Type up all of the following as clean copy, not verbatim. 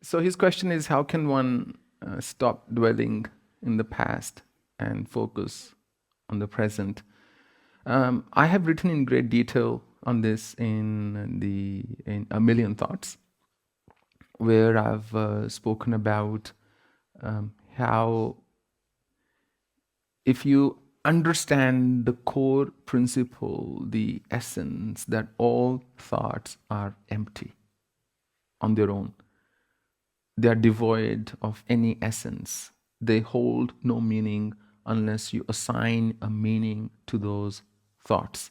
So his question is, how can one stop dwelling in the past and focus on the present? I have written in great detail on this in A Million Thoughts, where I've spoken about how if you understand the core principle, the essence that all thoughts are empty on their own, they are devoid of any essence. They hold no meaning unless you assign a meaning to those thoughts.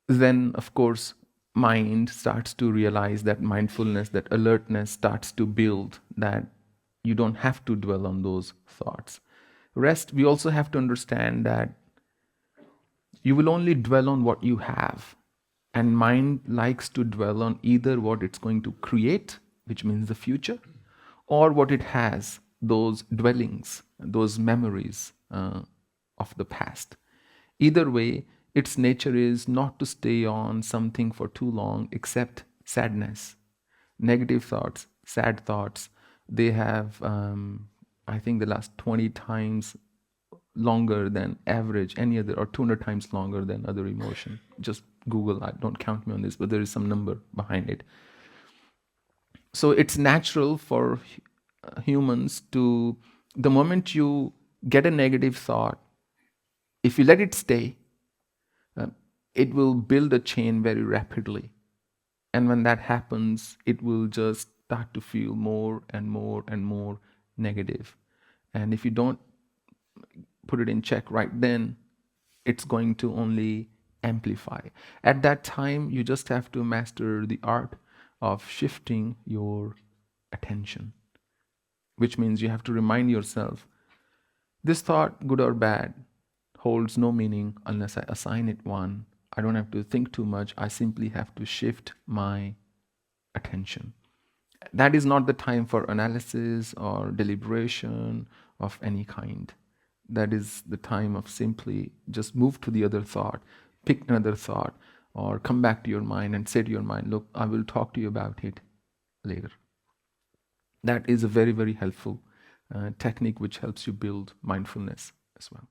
Then, of course, mind starts to realize that mindfulness, that alertness starts to build, that you don't have to dwell on those thoughts. Rest, we also have to understand that you will only dwell on what you have. And mind likes to dwell on either what it's going to create, which means the future, or what it has, those dwellings, those memories of the past. Either way, its nature is not to stay on something for too long except sadness. Negative thoughts, sad thoughts, they have, I think, the last 20 times longer than average, any other, or 200 times longer than other emotion. Just Google, don't count me on this, but there is some number behind it. So it's natural for humans to, the moment you get a negative thought, if you let it stay, it will build a chain very rapidly. And when that happens, it will just start to feel more and more and more negative. And if you don't put it in check right then, it's going to only amplify. At that time, you just have to master the art of shifting your attention, which means you have to remind yourself, this thought, good or bad, holds no meaning unless I assign it one. I don't have to think too much. I simply have to shift my attention. That is not the time for analysis or deliberation of any kind. That is the time of simply just move to the other thought, pick another thought, or come back to your mind and say to your mind, look, I will talk to you about it later. That is a very, very helpful technique which helps you build mindfulness as well.